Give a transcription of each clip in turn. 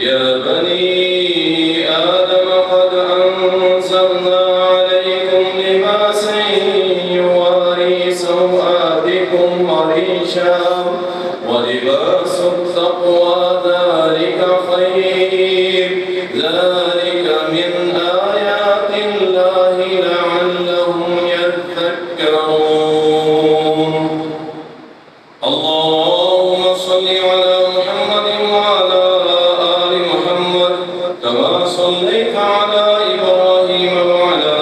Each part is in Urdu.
يا بني آدم قد أنزلنا عليكم لباسا يواري سوآتكم وريشا ولباس التقوى ذلك خير ذلك من آيات الله لعلهم يذكرون اللهم صل على محمد وعلى آل محمد كما صليت على إبراهيم وعلى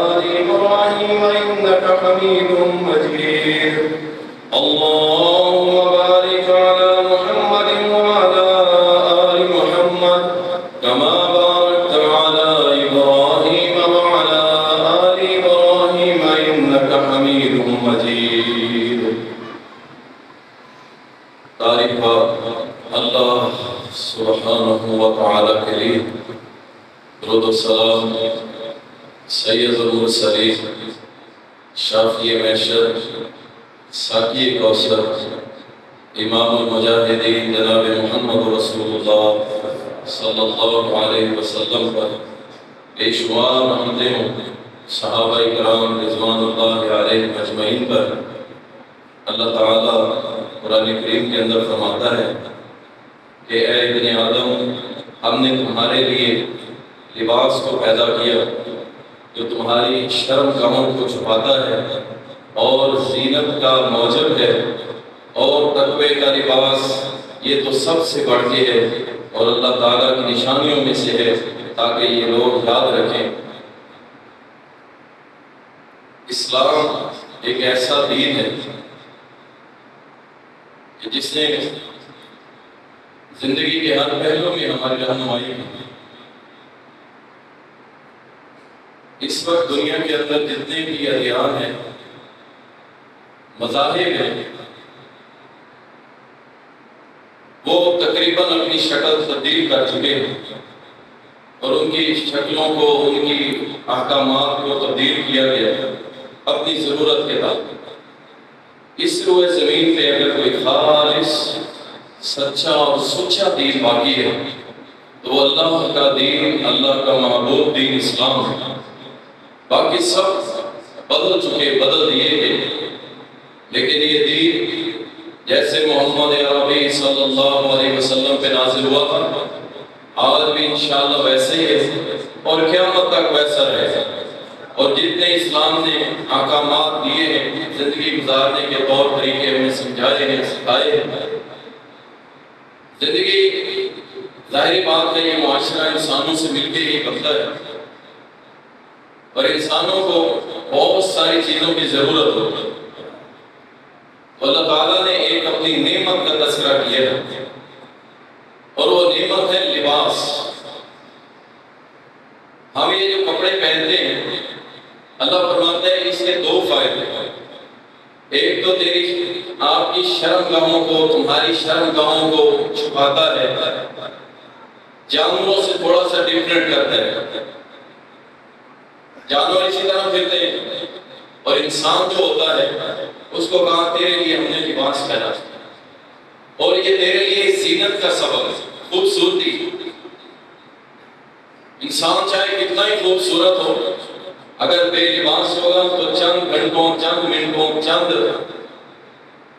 آل إبراهيم إنك حميد مجيد اللهم بارك على محمد وعلى آل محمد كما باركت على إبراهيم وعلى آل إبراهيم إنك حميد مجيد تعریف اللہ سبحانہ و تعالیٰ کے لیے، درود و سلام سید المرسلین شافی محشر ساقی کوثر امام المجاہدین جناب محمد رسول اللہ صلی اللہ علیہ وسلم پر بے شمار حمدیں ہوں، صحابہ کرام رضوان اللہ علیہ اجمعین پر۔ اللہ تعالیٰ قرآن کریم کے اندر فرماتا ہے کہ اے ابن آدم، ہم نے تمہارے لیے لباس کو پیدا کیا جو تمہاری شرم گاہوں کو چھپاتا ہے اور زینت کا موجب ہے، اور تقوی کا لباس یہ تو سب سے بڑھ کے ہے اور اللہ تعالیٰ کی نشانیوں میں سے ہے تاکہ یہ لوگ یاد رکھیں۔ اسلام ایک ایسا دین ہے کہ جس نے زندگی کے ہر پہلو میں ہماری رہنمائی کی۔ اس وقت دنیا کے اندر جتنے بھی ادیان ہیں، مذاہب ہیں، وہ تقریباً اپنی شکل تبدیل کر چکے ہیں اور ان کی شکلوں کو، ان کی احکامات کو تبدیل کیا گیا اپنی ضرورت کے تحت۔ اس روئے زمین پہ اگر کوئی خالص سچا اور سچا دین باقی ہے تو وہ اللہ کا دین، اللہ کا محبوب دین اسلام ہے۔ باقی سب بدل چکے، بدل دیے گئے، لیکن یہ دین جیسے محمد عربی صلی اللہ علیہ وسلم پہ نازل ہوا تھا، آج بھی انشاءاللہ ویسے ہی ہے اور قیامت تک ویسا رہے گا۔ اور جتنے اسلام نے احکامات دیے ہیں، زندگی گزارنے کے طور طریقے ہمیں سمجھائے ہیں، سکھائے ہیں۔ زندگی ظاہری بات ہے، یہ معاشرہ انسانوں سے مل کے ہی بدلا ہے اور انسانوں کو بہت ساری چیزوں کی ضرورت ہوتی ہے۔ اللہ تعالیٰ نے ایک اپنی نعمت کا تذکرہ کیا ہے اور وہ نعمت ہے لباس۔ ہم یہ جو کپڑے پہنتے ہیں، اللہ فرماتا ہے اس کے دو فائدے ہیں۔ ایک تو تیری آپ کی شرم گاہوں کو، تمہاری شرم گاہوں کو چھپاتا ہے، جانوروں سے تھوڑا سا ڈفرینٹ کرتا ہے۔ جانور اسی طرح پھرتے ہیں اور انسان جو ہوتا ہے اس کو کہا تیرے لیے ہم نے لباس پہنا اور یہ تیرے لیے زینت کا سبب ہے، خوبصورتی۔ انسان چاہے کتنا ہی خوبصورت ہو، اگر بے لباس ہوگا تو چند گھنٹوں، چند منٹوں، چند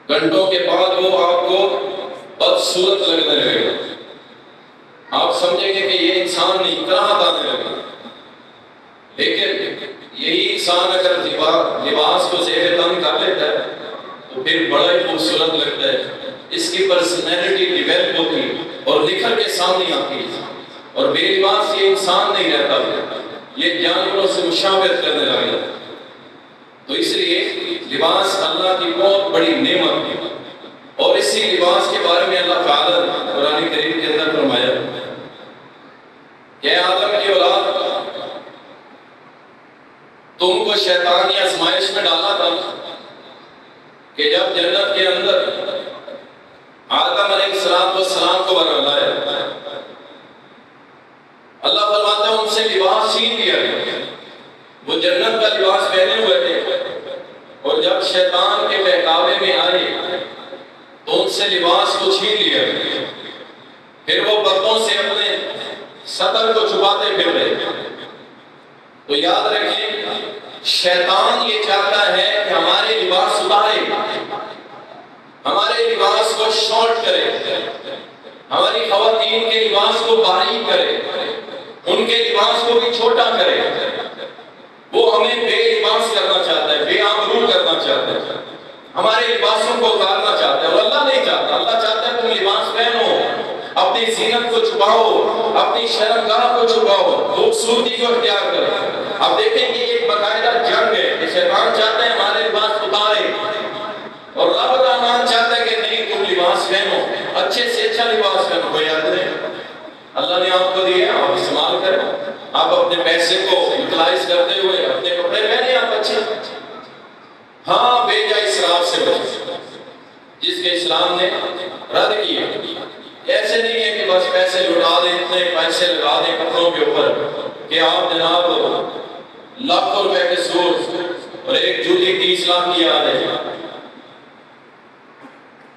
گھنٹوں کے بعد وہ آپ کو بدصورت لگنے لگے گا۔ آپ سمجھیں گے کہ یہ انسان نہیں، کراہت آنے لگے گا۔ لیکن یہی انسان اگر لباس کو زیب تن کر لیتا ہے تو پھر بڑا ہی خوبصورت لگتا ہے، اس کی پرسنالٹی ڈیویلپ ہوتی اور نکھر کے سامنے آتی ہے۔ اور بے لباس یہ انسان نہیں رہتا، یہ جانوروں سے مشابہت کرنے لگا۔ تو اس لیے لباس اللہ کی بہت بڑی نعمت ہے اور اسی لباس کے بارے میں اللہ تعالیٰ نے قرآن کریم کے اندر فرمایا کہ آدم کی اولاد، تم کو شیطان نے آزمائش میں ڈالا تھا کہ جب جنت کے اندر آدم علیہ السلام کو بنایا، اللہ فرماتا ہے ان سے لباس چھین لیا گیا۔ وہ جنت کا لباس پہنے ہوئے تھے اور جب شیطان کے بہکاوے میں آئے تو ان سے لباس کو چھین لیا گیا۔ پھر وہ پردوں سے اپنے سطر کو چھپاتے پھر رہے ہیں۔ تو یاد رکھیں شیطان یہ چاہتا ہے کہ ہمارے لباس اتارے، ہمارے لباس کو شارٹ کرے، ہماری خواتین کے لباس کو باریک کرے، ان کے لباس کو بھی چھوٹا کرے۔ وہ ہمیں بے لباس کرنا چاہتا ہے، بے آبرو کرنا چاہتا ہے، ہمارے لباسوں کو اتارنا چاہتا ہے۔ اور اللہ نہیں چاہتا، اللہ چاہتا ہے تم لباس پہنو، اپنی زینت کو چھپاؤ، اپنی شرمگاہ کو چھپاؤ، خوبصورتی کو اختیار کرو۔ اب دیکھیں یہ ایک باقاعدہ جنگ ہے کہ شیطان چاہتا ہے ہمارے لباس اتارے، اور رب الرحمن چاہتا ہے کہ نہیں تم لباس پہنو، اچھے سے اچھا لباس پہنو۔ کوئی یاد نہیں اللہ نے آپ کو دیے، آپ استعمال کریں۔ آپ اپنے پیسے کو یوٹیلائز کرتے ہوئے اپنے کپڑے پہنے آپ اچھے، ہاں بے جا اسراف سے بچیں جس کے اسلام نے رد کیا۔ ایسے نہیں ہے کہ بس پیسے لٹا دیں، اتنے پیسے لگا دیں کپڑوں کے اوپر کہ آپ جناب لاکھوں روپے کے سوٹ اور ایک جوتی 30 لاکھ کی آ رہے ہیں۔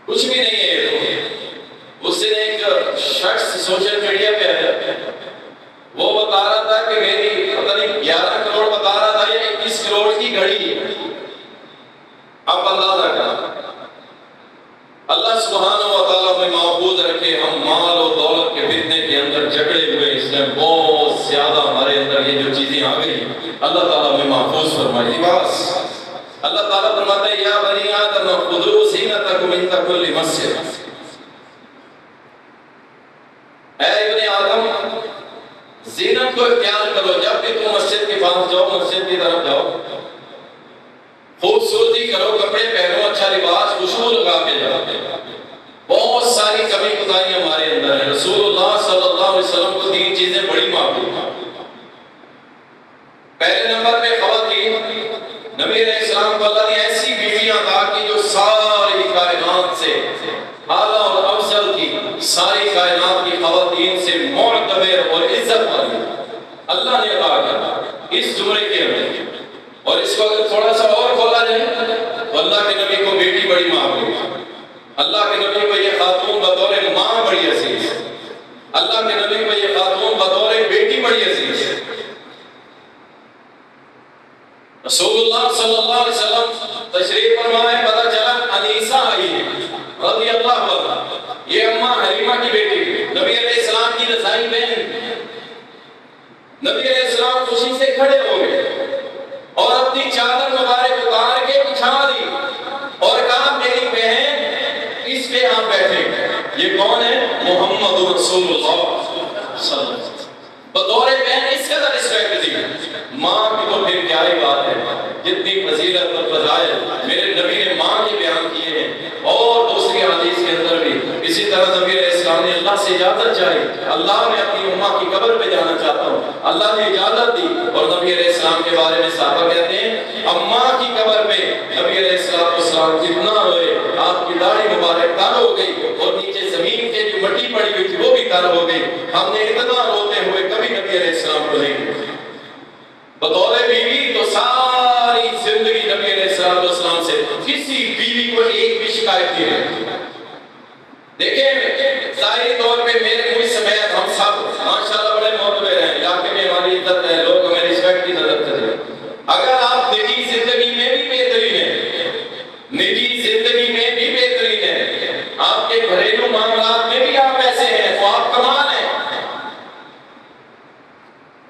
کچھ بھی نہیں ہے۔ اس دن ایک شخص سوشل میڈیا پہ آیا، وہ بتا رہا تھا کہ میری پتہ نہیں 11 کروڑ بتا رہا تھا یا 21 کروڑ کی گھڑی ہے۔ اب اندازہ کرنا، اللہ سبحانہ و تعالیٰ میں محفوظ رکھے ہم مال و دولت کے فتنے کے اندر جھگڑے ہوئے، اس میں بہت زیادہ ہمارے اندر یہ جو چیزیں آ گئی اللہ تعالیٰ میں محفوظ فرمائے۔ لباس اللہ تعالیٰ فرماتا ہے یا بنی آدم خذوا زینتکم عند کل مسجد، اے ابن آدم زینت کو اختیار کرو، جب بھی تم مسجد کے پاس جاؤ، مسجد کی طرف جاؤ، خوبصورتی کرو، کپڑے پہنو، اچھا لباس، خوشبو لگا کے جاؤ۔ بہت ساری کمی کوتاہی ہمارے اندر ہے۔ رسول اللہ صلی اللہ علیہ وسلم کو 3 چیزیں بڑی معقول ہیں۔ پہلے نمبر پہ خواتین، نبی علیہ السلام کو اللہ نے ایسی بیویاں عطا کی جو ساری کائنات سے اعلیٰ اور افضل کی، ساری کائنات کی خواتین سے معتبر اور عزت والی اللہ نے عطا کیا اس زمرے کے اندر۔ اور اس کو اگر تھوڑا سا اور کھولا جائے تو اللہ کے نبی کو بیٹی بڑی معقول ہے، اللہ کے نبی کو یہ خاتون بطور ماں بڑی عزیز ہے، اللہ کے نبی کو یہ خاتون بطور بیٹی بڑی عزیز ہے۔ رسول اللہ صلی اللہ علیہ وسلم تشریف فرمائے، پتہ چلا انیسہ آئی ہے رضی اللہ عنہ، یہ اماں حلیمہ کی بیٹی ہے، نبی علیہ السلام کی رضائی بہن۔ نبی علیہ السلام خوشی سے کھڑے ہو گئے اور اپنی چادر مبارک اتار کے بچھا دی اور کہا میری بہن اس پہ آپ بیٹھے۔ یہ کون ہے؟ محمد رسول اللہ صلی اللہ علیہ وسلم۔ بطور بہن اس قدر رسپیکٹ دی۔ ماں کی تو پھر کیا ہی بات ہے، جتنی فضیلت اور فضائل میرے نبی نے ماں کے بیان کیے ہیں، اور دوسری حدیث کے اندر بھی اسی طرح نبی علیہ السلام نے اللہ سے اجازت چاہی، اللہ میں اپنی اماں کی قبر پہ جانا چاہتا ہوں، اللہ نے اجازت دی۔ اور نبی علیہ السلام کے بارے میں صحابہ کہتے ہیں اماں کی قبر پہ نبی علیہ السلام اتنا روئے، آپ کی داڑھی مبارک تر ہو گئی اور نیچے زمین کے جو مٹی پڑی ہوئی تھی وہ بھی تر ہو گئی۔ ہم نے اتنا روتے ہوئے کبھی نبی علیہ السلام کو نہیں دیکھا۔ بطور بیوی تو ساری زندگی نبی علیہ السلام سے کسی بیوی کو ایک بھی شکایت نہیں رہی۔ دیکھیں ظاہری طور پہ میرے مجھ سمیت ہم سب ماشاءاللہ بڑے معتبر ہیں، علاقے میں ہماری عزت ہے، لوگ ہمیں رسپیکٹ کی نظر سے دیکھتے ہیں۔ اگر آپ نجی زندگی میں بھی بہترین ہیں، نجی زندگی میں بھی بہترین ہیں، آپ کے گھریلو معاملات میں بھی آپ ایسے ہیں تو آپ کمال ہیں۔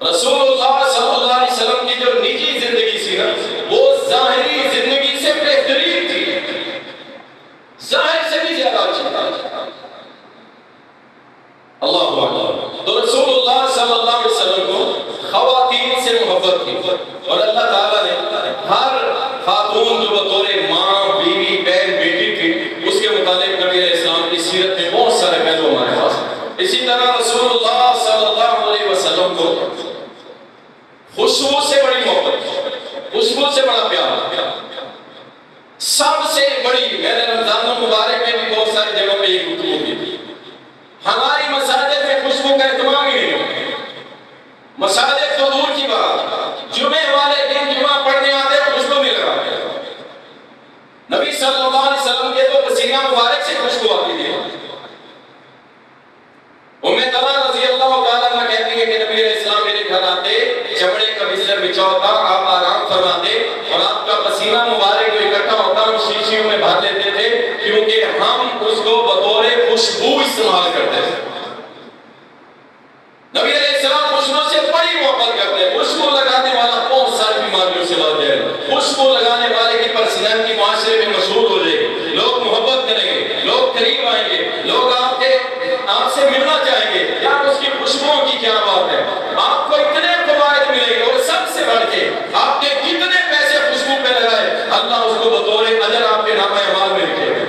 رسول اللہ صلی اللہ علیہ وسلم کی جو نجی زندگی تھی نا وہ ظاہری زندگی سے بہترین تھی، ظاہر سے بھی زیادہ اچھی تھی۔ اللہ اکبر۔ تو رسول اللہ صلی اللہ علیہ وسلم کو خواتین سے محبت تھی، اور اللہ تعالیٰ نے ہر خاتون جو بطور ماں، بیوی، بہن، بیٹی تھی اس کے متعلق نبی علیہ السلام کی سیرت میں بہت سارے پہلو ہمارے پاس۔ اسی طرح رسول اللہ صلی اللہ علیہ وسلم کو خوشبو سے بڑی محبت، خوشبو سے بڑا پیار، سب سے بڑی۔ میں نے رمضان المبارک میں بھی بہت ساری جگہوں پہ یہ گفتگو کی، ہماری مساجد میں خوشبو کا اہتمام ہی نہیں ہوتا۔ مساجد تو دور کی بات، جمعے والے دن جمعہ پڑھنے آتے ہیں خوشبو نہیں لگاتے۔ نبی صلی اللہ علیہ وسلم کے تو پسینہ مبارک سے خوشبو آتی تھی۔ ام طلحہ رضی اللہ تعالیٰ عنہ کہتی ہے قریب آئیں گے، لوگ آپ سے ملنا چاہیں گے، یار اس کی خوشبوؤں کی کیا بات ہے، آپ کو اتنے فوائد ملیں گے، اور سب سے بڑھ کے آپ نے کتنے پیسے خوشبو پہ لگائے، اللہ اس کو بطور اجر آپ کے نامہ اعمال میں لکھے گا،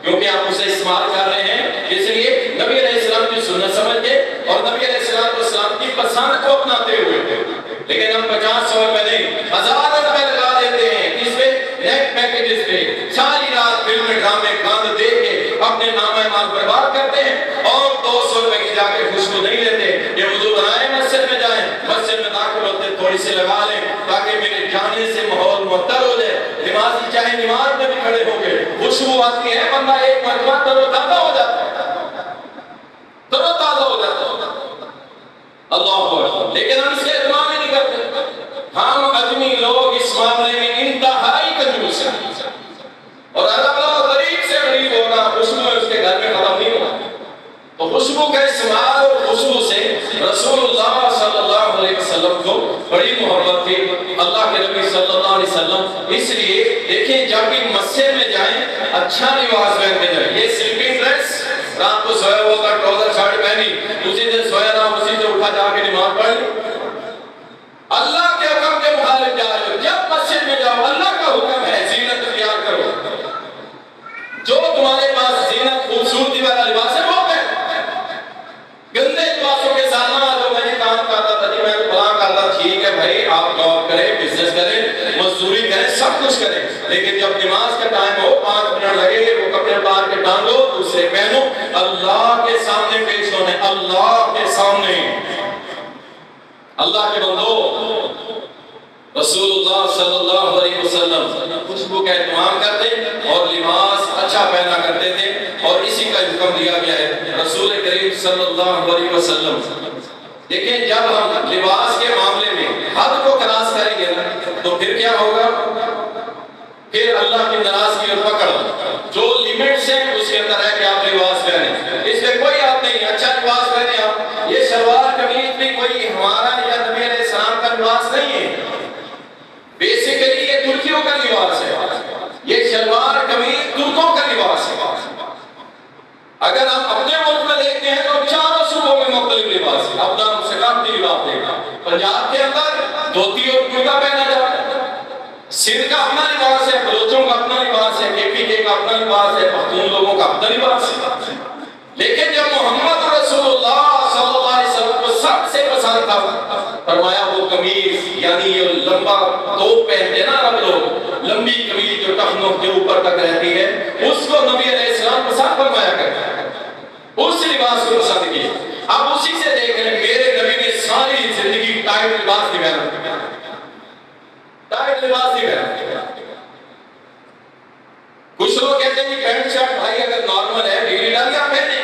کیونکہ آپ اسے استعمال کر رہے ہیں۔ اس لیے نبی علیہ السلام کی سنت سمجھ کے اور نبی علیہ السلام کی پسند کو اپناتے ہوئے، لیکن ہم 50-100 روپے نہیں، 1000 روپے لگا دیتے ہیں اس پہ، نیٹ پیکیجز پہ، ساری رات فلم ڈرامے گانے دیکھ کے اپنے نامہ اعمال برباد کرتے ہیں، اور 200 روپے کی جا کے خوشبو نہیں لیتے کہ وضو بنائیں مسجد میں جائیں، مسجد میں داخل ہوتے تھوڑی سی لگا لیں تاکہ میرے جانے سے ماحول معطر ہو جائے، نمازی چاہے نماز میں بھی کھڑے ہو گئے، خوشبو آتی ہے، بندہ ایک مرتبہ تر و تازہ ہو جاتا ہے، تر و تازہ ہو جاتا ہے، اللہ اکبر۔ لیکن ہم اس کے اہتمام نہیں کرتے، ہم آدمی لوگ اس معاملے میں انتہائی کنجوس ہیں، اور اللہ غریب سے غریب ہوگا، خوشبو اس کے گھر میں ختم نہیں ہوگا۔ تو خوشبو کا استعمال اور خوشبو سے رسول اللہ صلی اللہ علیہ وسلم کو بڑی محبت تھی، اللہ کے نبی صلی اللہ علیہ وسلم۔ اس لیے دیکھیں جب بھی مسجد میں جائیں اچھا لباس پہن کے جائیں، یہ سلپنگ ڈریس، رات کو سویا ہوا تھا ٹراؤزر شرٹ پہنی، اسی دن سویا رہا اسی سے اٹھا جا کے نماز پڑھ لی، اللہ کے حکم کے مخالف جا رہے ہو۔ جب مسجد میں جاؤ اللہ کا حکم ہے زینت اختیار کرو، جو تمہارے پاس زینت خوبصورتی والا لباس ہے وہ پہن، گندے لباسوں کے ساتھ نہ آجو، میں کام کرتا تھا جی میں فلاں کرتا، ٹھیک ہے بھائی آپ جاب کریں، بزنس کریں، مزدوری کریں، سب کچھ کریں، لیکن جب نماز کا ٹائم ہو 5 منٹ لگے وہ کپڑے اتار کے ٹانگو، دوسرے پہنو، اللہ کے سامنے پیش ہونے، اللہ کے سامنے، اللہ کے بندو۔ رسول اللہ صلی اللہ علیہ وسلم خوشبو کا اہتمام کرتے اور لباس اچھا پہنا کرتے تھے، اور اسی کا حکم دیا گیا ہے رسول کریم صلی اللہ علیہ وسلم۔ دیکھیں جب ہم لباس کے معاملے میں حد کو کراس کریں گے تو پھر کیا ہوگا، پھر اللہ کی ناراضگی اور پکڑ، جو لمٹس ہیں اس کے اندر ہے کہ آپ لباس پہنیں، اس میں کوئی آپ نہیں، اچھا لباس پہنیں آپ، یہ شلوار قمیض بھی کوئی ہمارا یا نبی علیہ السلام کا لباس نہیں ہے، بیسیکلی یہ ترکیوں کا لباس ہے، یہ شلوار قمیض ترکوں کا لباس ہے۔ اگر ہم اپنے ملک میں دیکھتے ہیں تو 4 صوبوں میں مختلف لباس ہے، اپنا ثقافتی لباس دیکھا، پنجاب کے اندر دھوتی اور کرتا پہنا جاتا ہے، سندھ کا اپنا لباس ہے، بلوچوں کا اپنا لباس ہے، KPK کا اپنا لباس ہے، پختون لوگوں کا اپنا لباس ہے، لیکن جب محمد رسول اللہ صلی اللہ علیہ وسلم کو سب سے پسند تھا، فرمایا وہ قمیض، یعنی یہ لمبا توپ پہنتے نا عرب لوگ، لمبی قمیض جو ٹخنوں کے اوپر تک رہتی ہے، اس کو نبی علیہ السلام پسند فرمایا کرتے ہیں، اس لباس کو پسند کیے۔ اب اسی سے دیکھ رہے ہیں میرے نبی نے ساری زندگی ٹائٹ لباس نہیں پہنا، ٹائٹ لباس نہیں پہنا۔ کچھ لوگ کہتے ہیں کہ پینٹ شرٹ بھائی اگر نارمل ہے ڈھیلی ڈالی آپ پہنے،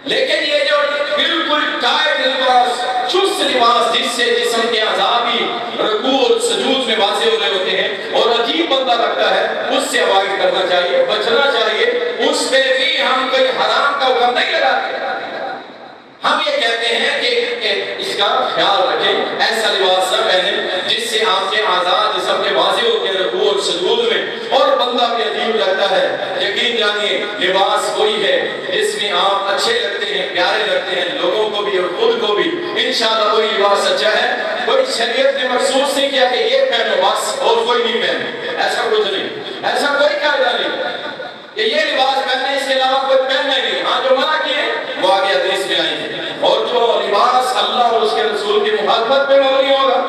لیکن یہ جو بالکل ٹائٹ لباس، چست لباس جس سے جسم کے اعضاء بھی رکوع اور سجود میں واضح ہو رہے ہوتے ہیں اور عجیب بندہ لگتا ہے، اس سے اوائڈ کرنا چاہیے، بچنا چاہیے، اس پہ بھی ہم کوئی حرام کا حکم نہیں لگاتے، ہم یہ کہتے ہیں کہ اس کا خیال رکھیں، ایسا لباس نہ پہنیں جس سے آپ کے اعضاء جسم کے واضح ہوتے ہیں رکوع اور سجود میں، اور بندہ بھی عجیب لگتا ہے۔ یقین جانیے لباس وہی ہے جس میں آپ اچھے لگتے ہیں، پیارے لگتے ہیں، لوگوں کو بھی اور خود کو بھی، انشاءاللہ وہی لباس اچھا ہے۔ کوئی شریعت نے مخصوص نہیں کیا کہ یہ پہنو بس اور کوئی نہیں پہنے، ایسا کچھ نہیں، ایسا کوئی قاعدہ نہیں کہ یہ لباس پہننے اس کے علاوہ کوئی پہننا ہی نہیں۔ ہاں جو منع کیے وہ آگے حدیث میں آئیں گے، اور جو لباس اللہ اور اس کے رسول کی مخالفت پہ مبنی ہوگا،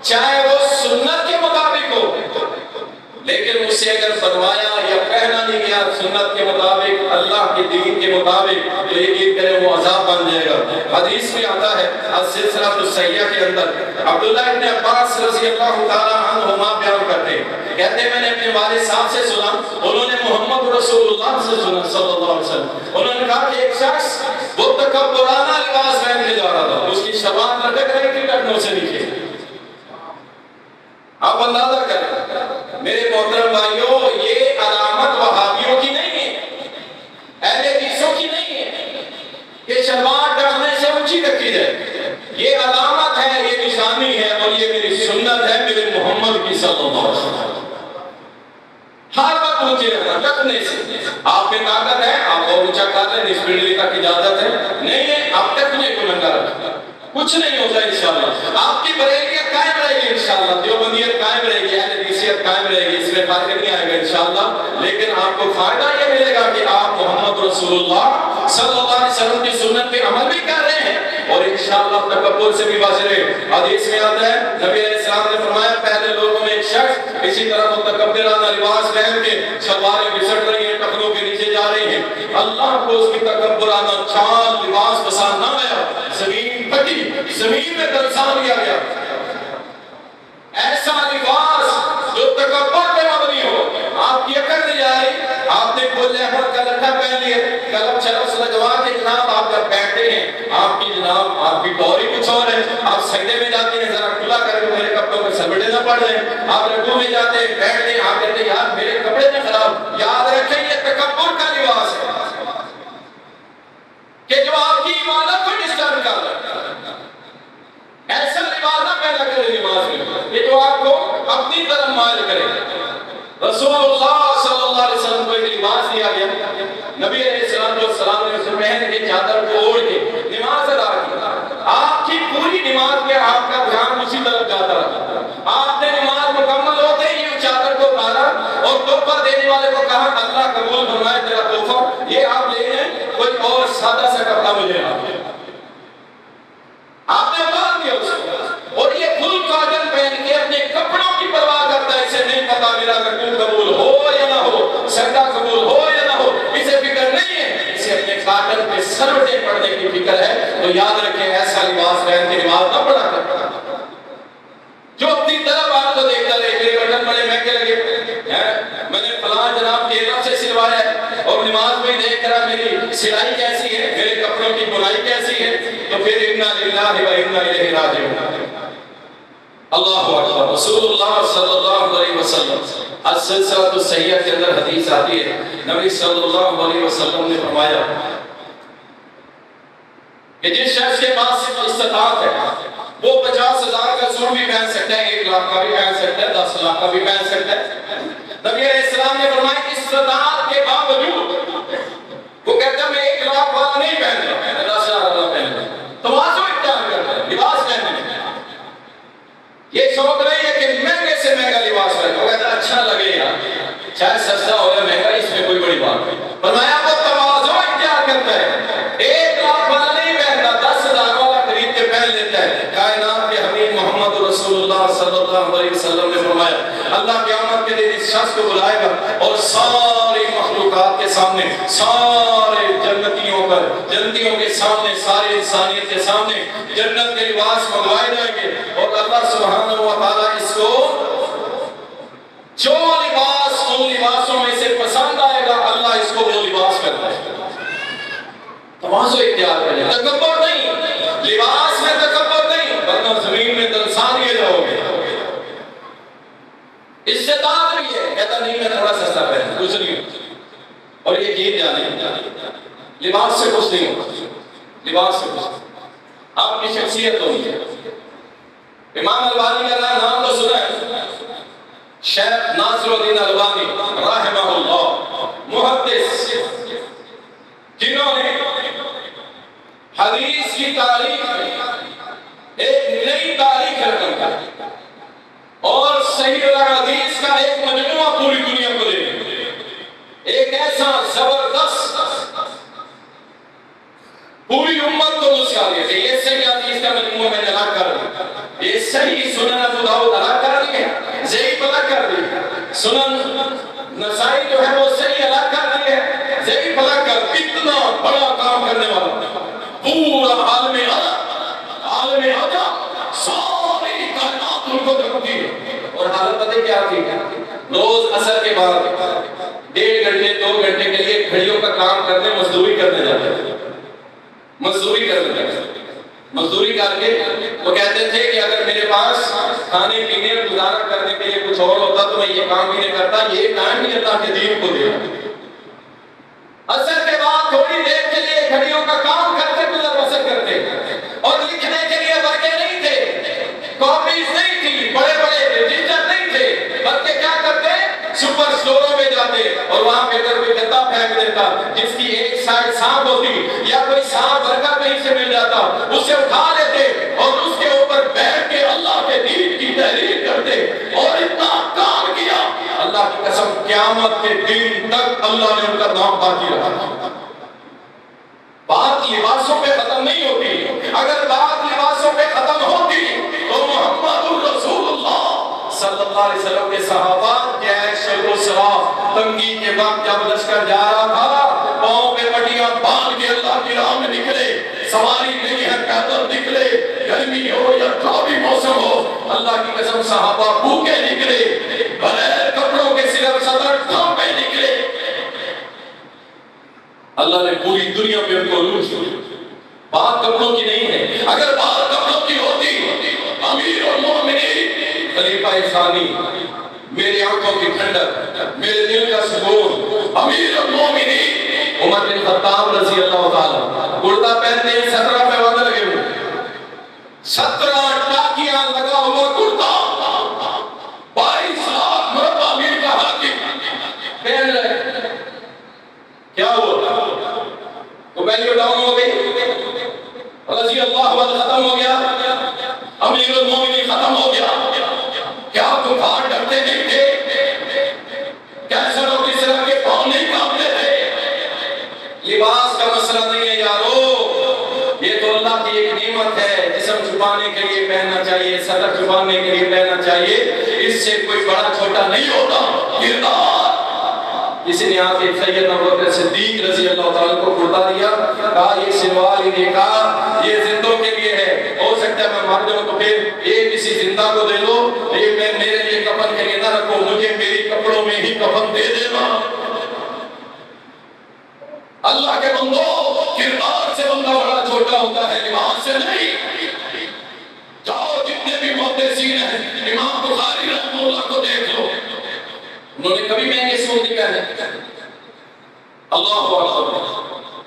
چاہے وہ سنت کے مطابق ہو، لیکن اسے اگر بنوایا یا پہنا نہیں گیا سنت کے مطابق، اللہ کے دین کے مطابق، تو یقین کریں وہ عذاب بن جائے گا۔ حدیث میں آتا ہے السلسلہ الصحیحہ کے اندر، عبداللہ ابن عباس رضی اللہ تعالیٰ عنہما بیان کرتے ہیں، کہتے ہیں میں نے اپنے والد صاحب سے سنا، انہوں نے محمد رسول اللہ سے سنا صلی اللہ علیہ وسلم، انہوں نے کہا کہ ایک شخص وہ تکبرانہ لباس پہن کے جا رہا تھا، اس کی شلوار لٹک رہی تھی ٹخنوں سے نیچے۔ آپ اندازہ کریں میرے محترم بھائیوں، یہ علامت وہابیوں کی نہیں ہے، اہل حدیثوں کی نہیں ہے کہ شلوار ٹخنے سے اونچی رکھی جائے، یہ علامت ہے، یہ نشانی ہے، اور یہ میری سنت ہے میرے محمد کی صلی اللہ علیہ وسلم۔ ہر وقت اونچے رہنا ٹکنے سے. آپ میں طاقت ہے آپ اور اونچا کر لیں، اس پیڑھی تک اجازت ہے، نہیں ہے آپ ٹکنے کو ننگا رکھیں، کچھ نہیں ہوتا انشاءاللہ. آپ کی بریلیت قائم رہے گی انشاءاللہ، دیوبندیت قائم رہے گی، اہل حدیثیت قائم رہے گی، اس میں فرق نہیں آئے گا انشاءاللہ. لیکن آپ کو فائدہ یہ ملے گا کہ آپ محمد رسول اللہ صلی اللہ علیہ وسلم کی سنت پہ عمل بھی کر رہے ہیں اور انشاءاللہ تکبر سے بھی بچ رہے ہیں. حدیث میں آتا ہے نبی علیہ السلام نے فرمایا پہلے لوگوں میں ایک شخص اسی طرح متکبرانہ لباس پہن کے شلواریں گھسٹ رہی ہیں، ٹخنوں کے نیچے جا رہی ہیں، اللہ کو اس کی تکبرانہ چال لباس پسند نہ آیا، زمین پھٹی، زمین میں دلسا لیا گیا. ایسا لباس جو تکبر پہ مبنی ہو، آپ کی عقل نہیں جا رہی، آپ نے کھول احمد کا لٹھا پہن لیا، کلم چرس لگوا کے جناب آپ جب بیٹھتے ہیں، آپ کی جناب آپ کی ٹوری کچھ اور ہے، آپ سجدے میں جاتے ہیں ذرا کھلا کر کے میرے کپڑوں میں سمیٹے نہ پڑ جائیں، آپ رکوع میں جاتے ہیں بیٹھتے ہیں، آپ کہتے ہیں یار میرے کپڑے نہ خراب. یاد رکھیں یہ تکبر کا لباس ہے کہ جو آپ کی عبادت کو ڈسٹرب کر رہا ہے. ایسا لباس نہ پہنا کرے نماز میں یہ جو آپ کو اپنی طرف مائل کرے. رسول اللہ صلی اللہ علیہ وسلم کو ایک لباس دیا گیا، نبی علیہ السلام نے اسے پہن کے چادر کو اوڑھ کے نماز ادا کی. آپ کی پوری نماز میں آپ کا دھیان اسی طرف جاتا رہا. آپ نے نماز مکمل ہوتے ہی یہ چادر کو اتارا اور تحفہ دینے والے کو کہا اللہ قبول فرمائے تیرا تحفہ، یہ آپ لے لیں، کوئی اور سادہ سا کپڑا مجھے آپ نے اتار دیا اس کو. اور یہ فل کاجن پہن کے اپنے کپڑوں کی پرواہ کرتا ہے، اسے نہیں پتا میرا رکوع قبول ہو یا نہ ہو، سجدہ قبول ہو یا نہ ہو، اسے فکر نہیں ہے، اسے اپنے کاٹن پہ سروٹے پڑھنے کی فکر ہے. تو یاد رکھیں ایسا لباس پہن کے نماز نہ پڑھا کرتا جو اپنی طرف آپ کو دیکھتا رہے میرے بٹن بڑے مہنگے لگے، میں نے فلاں جناب کے رب سے سلوایا ہے اور نماز میں دیکھ رہا میری سلائی کیسی ہے، میرے کپڑوں کی بنائی کیسی ہے، تو پھر انا للہ و انا الیہ راجعون. اللہ اکبر. رسول اللہ صلی اللہ علیہ وسلم السلسلہ الصحیحہ کے اندر حدیث آتی ہے، نبی صلی اللہ علیہ وسلم نے فرمایا کہ جس شخص کے پاس استطاعت ہے وہ 50,000 کا سوٹ بھی پہن سکتا ہے، 1 لاکھ کا بھی پہن سکتا ہے، 10 لاکھ کا بھی پہن سکتا ہے. نبی علیہ السلام نے فرمایا کہ استطاعت کے باوجود وہ کہتا ہے میں 1 لاکھ والا نہیں پہن رہا، میں 10,000 والا پہن رہا. تواضع اختیار کرتا ہے لباس پہننے میں. یہ شوق نہیں ہے کہ مہنگے سے مہنگا لباس پہنے، وہ کہتا ہے اچھا لگے گا، چاہے سستا ہو یا مہنگا، اس میں کوئی بڑی بات نہیں. فرمایا وہ تواضع اختیار کرتا ہے، 1 لاکھ والا نہیں پہنتا، 10,000 والا خرید کے پہن لیتا ہے. کائنات کے حبیب محمد رسول اللہ صلی اللہ علیہ وسلم نے فرمایا اللہ قیامت کے دن اس شخص کو بلائے گا اور ساری مخلوقات کے سامنے، سارے جنتیوں پر، جنتیوں کے سامنے، ساری انسانیت کے سامنے جنت کے لباس منگوائے جائیں گے اور اللہ سبحانہ و تعالیٰ اس کو جو لباس ان لباسوں میں سے پسند آئے گا اللہ اس کو وہ لباس کرتا ہے. تواضع اختیار کریں، تکبر نہیں، لباس میں تکبر نہیں، ورنہ زمین میں دلسان یہ جاؤ گے. استطاعت بھی ہے، کہتا نہیں میں تھوڑا سستا پہن کچھ نہیں، اور یہ گیت جانے لباس سے کچھ نہیں ہوتا، لباس سے کچھ آپ کی شخصیت ہوئی ہے. امام البانی کا نام تو سنا ہے، شیخ ناصر الدین البانی رحمہ اللہ، محدث جنہوں نے حدیث کی تاریخ میں ایک نئی تاریخ رقم کا اور صحیح الحدیث کا ایک مجموعہ پوری دنیا کو دے ایک ایسا زبردست پوری امت کو نسخہ دیا کہ یہ صحیح حدیث کا مجموعہ میں نے الگ کر دیا، یہ صحیح سنن ابو داؤد الگ کر دیا، ضعیف الگ کر دیا، سنن نسائی جو ہے وہ صحیح الگ کر دیا، ضعیف الگ کر. اتنا بڑا کام کرنے والا پورا عالم عجب ساری کائنات ان کو دھمکی ہے. اور حالت پتہ کیا تھی؟ روز عصر کے بعد 1.5 گھنٹے 2 گھنٹے کے لیے گھڑیوں کا کام کرنے مزدوری کرنے جاتے تھے. مزدوری کرنے جاتے، مزدوری کر کے وہ کہتے تھے کہ اگر میرے پاس کھانے پینے اور گزارا کرنے کے لیے کچھ اور ہوتا تو میں یہ کام بھی نہیں کرتا، یہ ٹائم نہیں اللہ کے دین کو دیا. عصر کے بعد تھوڑی دیر کے لیے گھڑیوں کا کام کرتے گزر بسر کرتے اور لکھنے کے لیے ورقے نہیں تھے، کاپیز نہیں تھی، بڑے بڑے رجسٹر نہیں تھے، بلکہ کیا کرتے سپر سٹوروں میں جاتا، اسے اٹھا لیتے اور اس کے اوپر بیٹھ کے اللہ کے دین کی تحریر کرتے، اور اتنا کام کیا اللہ کی قسم قیامت کے دن تک اللہ نے ان کا نام باقی رکھا۔ بات لباسوں پہ ختم نہیں ہوتی، اگر بات لباسوں پہ ختم ہوتی تو محمد رسول اللہ صلی اللہ علیہ وسلم کے صحابہ تنگی کے بعد جب لشکر جا رہا تھا، پاؤں پہ پٹیاں باندھ کے اللہ کی راہ میں نکلے، سواری نہیں ہے پیدل نکلے، گرمی ہو یا جو بھی موسم ہو، اللہ کی قسم صحابہ بھوکے نکلے، بغیر کپڑوں کے صرف صدر ڈھانپے نکلے۔ اللہ نے پوری دنیا پہ ان کو روح دی۔ بات کپڑوں کی نہیں ہے، اگر بات کپڑوں کی ہوتی امیر المومنین خلیفہ ثانی، میری آنکھوں کی ٹھنڈک، میرے دل کا سکون، امیر المومنین عمر بن خطاب رضی اللہ تعالیٰ کرتا پہنتے ہیں 17 پہ وعدہ لگے ہوئے، 17 ٹاکیاں لگا ہوا کرتا، 22 لاکھ مربع میل کا حاکم پہن رہے۔ کیا ہوا؟ وہ ویلیو ڈاؤن ہو گئی، رضی اللہ عنہ ختم ہو گیا، امیر المومنین ختم ہو گیا۔ کیا کفار ڈرتے نہیں تھے؟ کیسے لوگ اس طرح کے پاؤں نہیں کانپتے تھے؟ لباس کا مسئلہ نہیں ہے یارو، یہ تو اللہ کی ایک نعمت ہے، جسم چھپانے کے لیے پہننا چاہیے، صدر چھپانے کے لیے پہننا چاہیے، اس سے کوئی بڑا چھوٹا نہیں ہوتا۔ کردار کسی نے آ کے سیدنا ابوبکر صدیق رضی اللہ تعالیٰ کو کرتا دیا، کہا یہ سروال ہی دیکھا، یہ زندوں کے لیے ہے، ہو سکتا ہے میں مر جاؤں تو پھر یہ کسی زندہ کو دے دو، یہ میں میرے لیے کفن کے لیے نہ رکھو، مجھے میری کپڑوں میں ہی کفن دے دینا۔ اللہ کے بندو، کردار سے بندہ بڑا چھوٹا ہوتا ہے، لباس سے نہیں۔ جاؤ جتنے بھی محدثین ہیں، امام بخاری رحمہ اللہ کو دیکھ لو، انہوں نے کبھی مہنگے سوٹ نہیں پہنے۔ اللہ اکبر،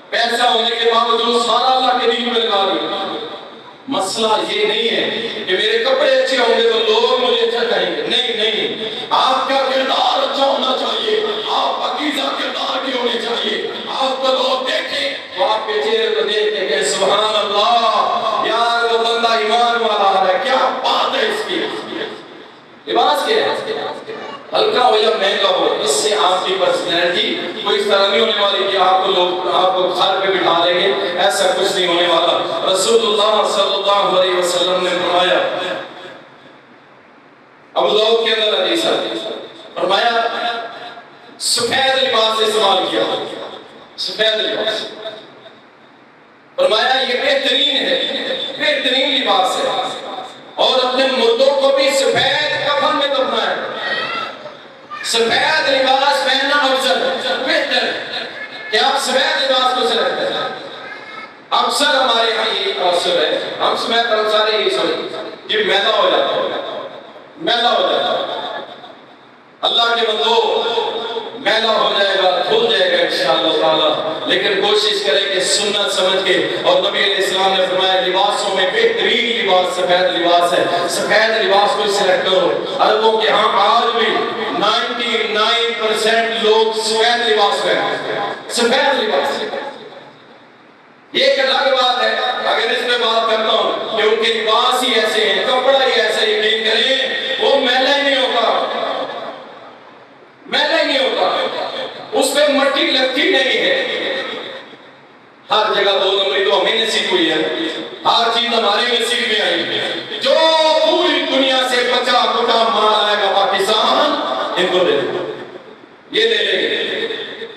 پیسہ ہونے کے باوجود سارا اللہ کے دین میں لگا دیا۔ مسئلہ یہ نہیں ہے کہ میرے کپڑے اچھے ہوں گے تو لوگ مجھے اچھا کہیں گے، نہیں نہیں، آپ کا کردار اچھا ہونا چاہیے، آپ پاکیزہ کردار کی ہونی چاہیے، آپ کو لوگ دیکھیں تو آپ کے چہرے کو دیکھیں کہ سبحان اللہ، یار وہ بندہ ایمان والا ہے، کیا بات ہے اس کی۔ لباس کیا ہے؟ ہلکا ہو یا مہنگا ہو، اس سے آپ کی پرسنالٹی کوئی اس طرح نہیں ہونے والی کہ آپ کو لوگ آپ کو گھر پہ بٹھا لیں گے، ایسا کچھ نہیں ہونے والا۔ رسول اللہ صلی اللہ علیہ وسلم نے فرمایا، ابو داؤد کے اندر حدیث ہے، فرمایا سفید لباس استعمال کیا، سفید لباس، فرمایا یہ بہترین ہے، بہترین لباس ہے، اور اپنے مردوں کو بھی سفید کفن میں دفنا ہے۔ سفید لباس پہننا افضل بہتر ہے کہ آپ سفید لباس کو سلیکٹ کریں۔ اکثر ہمارے ہاں یہ تاثر ہے، ہم سفید طرف سارے یہ سمجھتے یہ میلا ہو جاتا ہے، میلا ہو جاتا ہے۔ اللہ کے بندو، میلا ہو جائے گا، دھل جائے گا انشاءاللہ تعالی، لیکن کوشش کریں کہ سنت سمجھ کے، اور نبی علیہ السلام نے فرمایا لباسوں میں بہترین لباس سفید لباس ہے، سفید لباس کو سلیکٹ کرو۔ عربوں کے ہاں آج بھی 99% لوگ سفید لباس پہنتے ہیں، سفید لباس۔ یہ ایک الگ بات ہے، اگر اس میں بات کرتا ہوں کہ ان کے لباس ہی ایسے ہیں، کپڑا ہی ایسا، یقین کریں وہ میلا ہی نہیں ہوتا، میلا ہی نہیں ہوتا، اس پہ مٹی لگتی نہیں ہے۔ ہر جگہ 2 نمبری تو ہمیں نصیب ہوئی ہے، ہر چیز ہمارے نصیب میں آئی ہے، جو پوری دنیا سے بچا کٹا مال آئے گا پاکستان ان کو دے دیں، یہ دے لیں گے،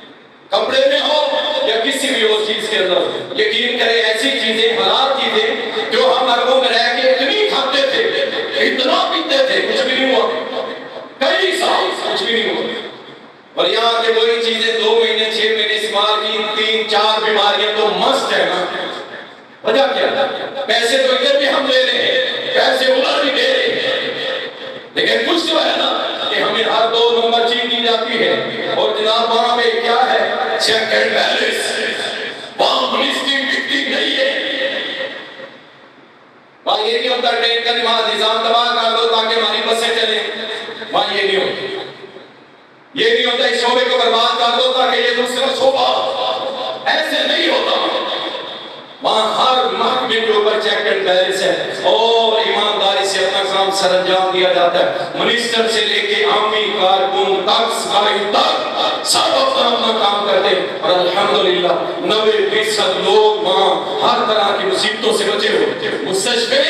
کپڑے میں ہو یا کسی بھی اور چیز کے اندر۔ یقین کریں ایسی چیزیں، حلال چیزیں جو ہم عربوں میں رہ کے اتنی کھاتے تھے، اتنا پیتے تھے، کچھ بھی نہیں ہوا، کئی سال کچھ بھی نہیں ہوا، اور یہاں کے وہی چیزیں 2 مہینے 6 مہینے استعمال کی، 3-4 بیماریاں تو مست ہے نا۔ وجہ کیا؟ پیسے تو ادھر بھی ہم لے رہے ہیں، پیسے ادھر بھی دے رہے ہیں، لیکن کچھ تو ہے نا کہ ہمیں ہر 2 نمبر چیز دی جاتی ہے، اور جناب وہاں پہ کیا ہے؟ چیک اینڈ بیلنس، وہاں منسٹری بکتی نہیں ہے، وہاں یہ نہیں ہوتا ٹرین کا نظام تباہ کر دو تاکہ ہماری بسیں چلیں، وہاں یہ نہیں ہوتا، یہ نہیں ہوتا اس شعبے کو برباد کر دو تاکہ یہ دوسرا شعبہ، ایسے نہیں ہوتا۔ وہاں ہر محکمے معاملے کے اوپر چیک اینڈ بیلنس ہے اور ایمانداری سے اپنا کام سر انجام دیا جاتا ہے. منسٹر سے لے کے عامی کارکن ٹیکس قائم تک سب اپنا کام کرتے ہیں اور الحمدللہ 90% لوگ وہاں ہر طرح کی مصیبتوں سے بچے ہوئے. مستشفے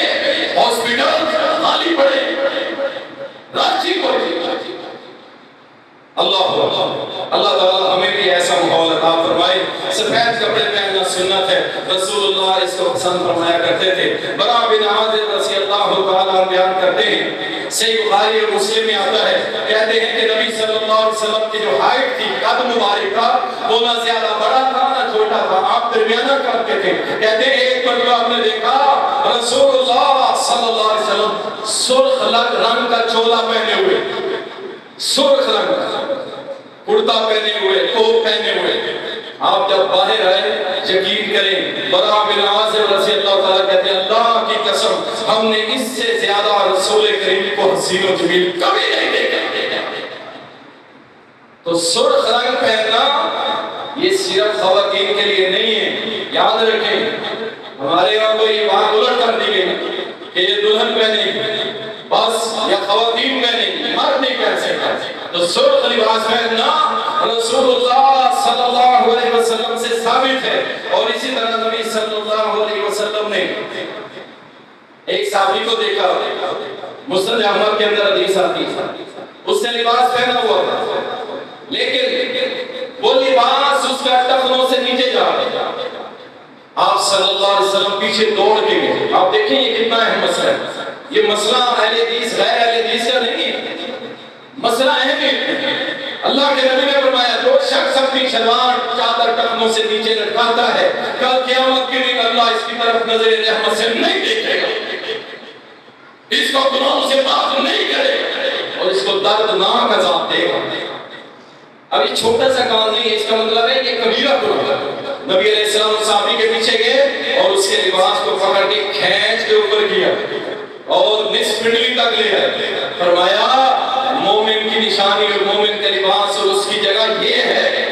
ہاسپٹل خالی پڑے راضی پڑے. اللہ تعالیٰ ہمیں بھی ایسا ماحول عطا فرمائے. سفید کپڑے پہننا سنت ہے. رسول اللہ اس کو پسند فرمایا کرتے تھے. برا بن عازب رضی اللہ تعالیٰ بیان کرتے ہیں صحیح بخاری اور مسلم میں آتا ہے کہتے ہیں کہ نبی صلی اللہ علیہ وسلم کی جو ہائٹ تھی قد مبارک کا وہ نہ زیادہ بڑا تھا نہ چھوٹا تھا. آپ درمیانہ کرتے تھے. کہتے ہیں ایک مرتبہ آپ نے دیکھا رسول اللہ صلی اللہ علیہ وسلم سرخ رنگ کا چولا پہنے ہوئے سرخ رنگ کا کرتا پہنے ہوئے کوٹ پہنے ہوئے. آپ جب باہر آئے یقین کریں برا بن عازب رضی اللہ تعالیٰ کہتے ہیں اللہ کی قسم ہم نے اس سے زیادہ رسول کریم کو حسین و جمیل کبھی نہیں دیکھا. تو سرخ رنگ پہننا یہ صرف خواتین کے لیے نہیں ہے. یاد رکھیں ہمارے یہاں تو یہ بات الٹ کر دی گئی کہ یہ دلہن پہنے گی بس یا خواتین پہنے گی مرد نہیں پہن سکتا. تو سرخ لباس پہننا رسول اللہ صلی اللہ علیہ وسلم سے ثابت ہے. اور اسی طرح نبی صلی اللہ علیہ وسلم نے ایک صحابی کو دیکھا مسند احمد کے اندر حدیث آتی ہے اس نے لباس پہنا ہوا تھا لیکن وہ لباس اس کا ٹخنوں سے نیچے جا رہا. آپ صلی اللہ علیہ وسلم پیچھے دوڑ کے گئے. آپ دیکھیں یہ کتنا اہم مسئلہ ہے. یہ مسئلہ اہل حدیث غیر اہل حدیث کا نہیں ہے. مسئلہ اہم ہے. اللہ کے نبی نے فرمایا جو شخص اپنی شلوار چادر ٹخنوں سے نیچے لٹکاتا ہے کل قیامت کے دن اللہ اس کی طرف نظر رحمت سے نہیں دیکھے گا. اس کو گناہوں سے معاف نہیں کرے گا اور اس کو دردناک عذاب دے گا. اب یہ چھوٹا سا کام نہیں ہے. اس کا مطلب ہے یہ کبیرہ گناہ ہے. نبی علیہ السلام صحابی کے پیچھے گئے اور اس کے لباس کو پکڑ کے کھینچ کے اوپر کیا اور نصف پنڈلی تک لے آئے. فرمایا مومن کی نشانی اور مومن کا لباس اور اس کی جگہ یہ ہے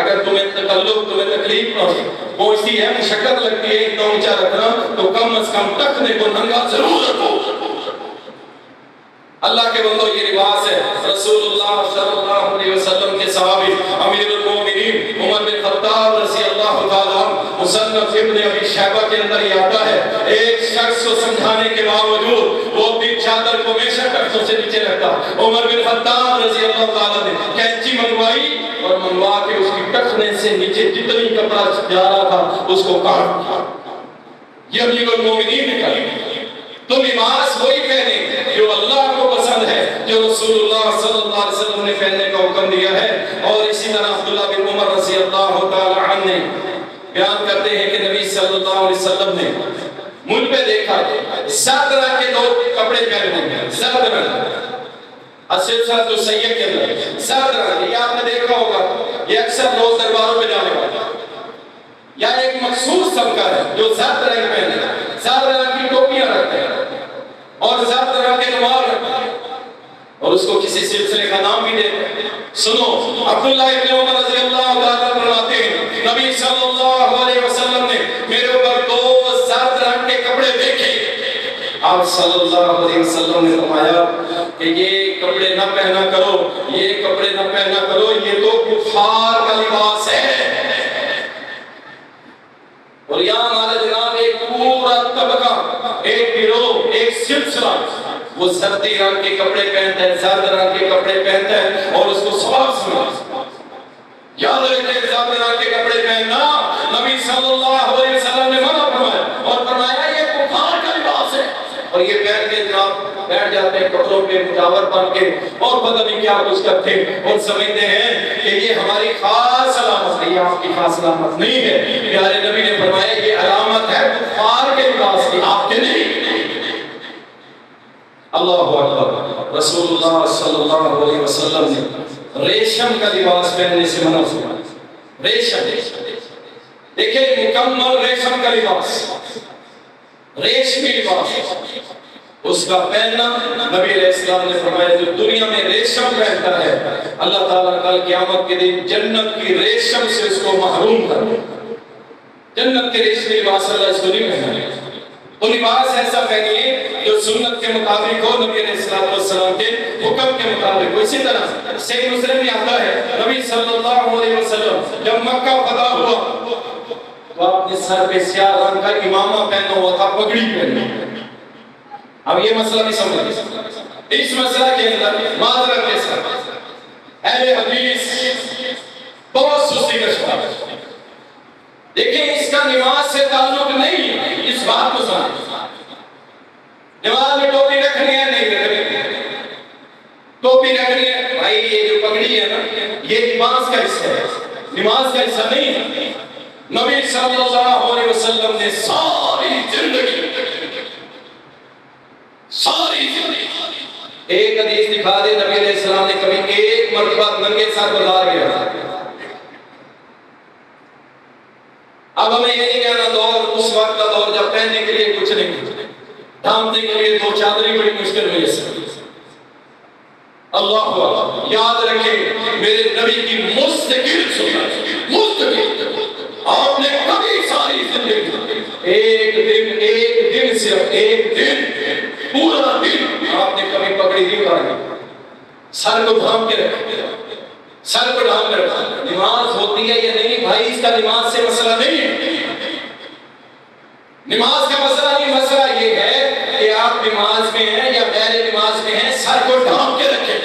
اگر تمہیں تکلیف نہ پہنچتی ہے مشقت لگتی ہے اتنا اونچا رکھنا تو کم از کم ٹخنے کو ننگا ضرور رکھو. اللہ کے بندو یہ لباس ہے. رسول اللہ صلی اللہ علیہ وسلم کے صحابی امیر المومنین عمر بن خطاب رضی اللہ تعالیٰ مصنف ابن ابی شیبہ کے اندر یہ آتا ہے ایک شخص کو سمجھانے کے باوجود وہ اپنی چادر کو ہمیشہ ٹخنوں سے نیچے رکھتا. عمر بن خطاب رضی اللہ تعالیٰ نے کینچی منگوائی اور منگوا کے اس کی ٹخنے سے نیچے جتنی کپڑا جا رہا تھا اس کو کاٹ دیا. یہ امیر المومنین نے کہا تو لباس وہی پہنے جو اللہ کو پسند ہے جو رسول اللہ صلی اللہ علیہ وسلم نے پہننے کا حکم دیا ہے. اور اسی طرح عبداللہ بن عمر رضی اللہ تعالی عنہ نے بیان کرتے ہیں کہ نبی صلی اللہ علیہ وسلم نے مجھ پہ دیکھا 7 رنگ کے 2 کپڑے پہنے ہیں. 7 رنگ اصل ساتھ جو سید کے اندر 7 رنگ یہ آپ نے دیکھا ہوگا. یہ اکثر لوگ درباروں پہ جانے والا یا ایک مخصوص طبقہ ہے جو 7 رنگ پہنے 7 رنگ کی ٹوپیاں رکھتے ہیں اور 7 طرح کے نوار رکھتے ہیں اور اس کو کسی سلسلے کا نام بھی دیتے ہیں. سنو عبداللہ ابن عمر رضی اللہ تعالیٰ فرماتے ہیں نبی صلی اللہ علیہ وسلم نے میرے اوپر 2 7 رنگ کے کپڑے دیکھے. آپ صلی اللہ علیہ وسلم نے فرمایا کہ یہ کپڑے نہ پہنا کرو یہ کپڑے نہ پہنا کرو یہ تو کفار کا لباس ہے. اور یہاں ہمارا جناب ایک پورا طبقہ ایک گروہ ایک سلسلہ وہ زردی رنگ کے کپڑے پہنتا ہے زرد رنگ کے کپڑے پہنتا ہے اور اس کو ثواب سمجھتا. یاد رکھیں زرد رنگ کے کپڑے پہننا نبی صلی اللہ علیہ وسلم نے منع فرمایا اور فرمایا یہ کفار کا لباس ہے. اور یہ پہن کے جناب بیٹھ جاتے ہیں کپڑوں پہ مجاور بن کے اور پتہ نہیں کیا کچھ کرتے اور سمجھتے ہیں کہ یہ ہماری خاص علامت ہے. یہ آپ کی خاص علامت نہیں ہے. پیارے نبی نے فرمایا یہ علامت ہے کفار کے لباس کی آپ کے نہیں. اللہ اکبر. رسول اللہ صلی اللہ علیہ وسلم نے ریشم کا لباس پہننے سے منع فرمایا. ریشم دیکھیں مکمل ریشم کا لباس ریشمی لباس اس کا پہننا نبی علیہ السلام نے فرمایا جو دنیا میں ریشم پہنتا ہے اللہ تعالیٰ کل قیامت کے دن جنت کی ریشم سے اس کو محروم کر دے. جنت کے ریشمی لباس اللہ اس کو نہیں پہنائے. لباس ایسا پہنیے جو سنت کے مطابق ہو، نبی علیہ السلام کے حکم کے مطابق ہو۔ اسی طرح صحیح مسلم میں آتا ہے نبی صلی اللہ علیہ وسلم جب مکہ فتح ہوا تو آپ نے سر پہ سیاہ رنگ کا امامہ پہنا ہوا تھا، پگڑی پہنی۔ اب یہ مسئلہ بھی سمجھیں، اس مسئلہ کے اندر معذرت کے ساتھ اہل حدیث بہت سستی کا شکار ہے۔ دیکھیں اس کا نماز سے تعلق نہیں ہے، اس بات کو سمجھیں۔ نماز میں ٹوپی رکھنی ہے نہیں رکھنی ہے، ٹوپی رکھنی ہے بھائی، یہ جو پگڑی ہے نا یہ لباس کا حصہ ہے، نماز کا حصہ نہیں ہے۔ نبی صلی اللہ علیہ وسلم نے ساری زندگی ایک حدیث دکھا دے نبی علیہ السلام نے کبھی ایک مرتبہ ننگے سر بازار گیا۔ اب ہمیں یہ نہیں کہنا دور اس وقت کا دور جب پہننے کے لیے کچھ نہیں، ڈھانپنے کے لیے دو چادریں بڑی مشکل ہوئی ہے۔ اللہ اکبر، یاد رکھیں میرے نبی کی مستقل سنت، مستقل آپ نے کبھی ساری زندگی ایک دن صرف ایک دن پورا دن آپ نے کبھی پگڑی نہیں اتاری، سر کو ڈھانپ کے رکھا، سر کو ڈھانپ کے رکھا۔ نماز ہوتی ہے یا نہیں بھائی، اس کا نماز سے مسئلہ نہیں ہے، نماز کا مسئلہ نہیں، مسئلہ یہ ہے کہ آپ نماز میں ہیں یا غیر نماز میں ہیں، سر کو ڈھانپ کے رکھے۔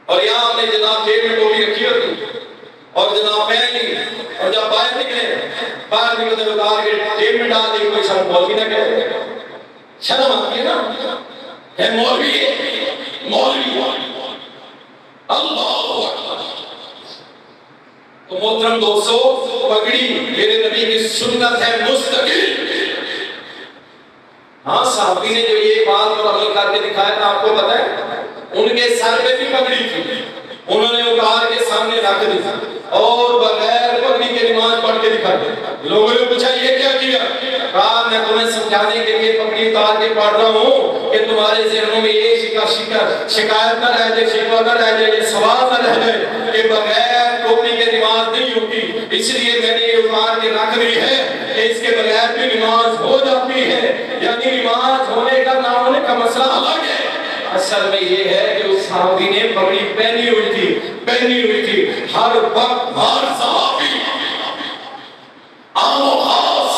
اور یہاں ہم نے جناب جیب میں ٹوپی رکھی ہوتی اور جناب پہن لی، اور جب باہر نکلے اتار کے جیب میں ڈال دی، کوئی شرم مولوی نہ کہے، شرم آتی ہے نا، ہے مولوی اللہ اکبر۔ تو محترم دوستو، پگڑی میرے نبی کی سنت ہے مستقل۔ ہاں صحابی نے جو یہ بات اور عمل کر کے دکھایا تھا، آپ کو پتہ ہے ان کے سر پہ بھی پگڑی تھی، انہوں نے اتار کے سامنے رکھ دی اور بغیر پگڑی کے نماز پڑھ کے دکھا دی۔ لوگوں نے پوچھا یہ کیا کیا؟ کہا میں تمہیں سمجھانے کے لیے پگڑی اتار کے پڑھ رہا ہوں کہ تمہارے ذہنوں میں یہ شکایت نہ رہ جائے، شکوہ نہ رہ جائے، یہ سوال نہ رہ جائے کہ بغیر ٹوپی کے نماز نہیں ہوتی، اس لیے میں نے یہ اتار کے رکھ دی ہے کہ اس کے بغیر بھی نماز ہو جاتی ہے۔ یعنی نماز ہونے کا نہ ہونے کا مسئلہ الگ ہے۔ اصل میں یہ ہے کہ اس صحابی نے پگڑی پہنی ہوئی تھی، ہر وقت ہر صحابی عام و خاص،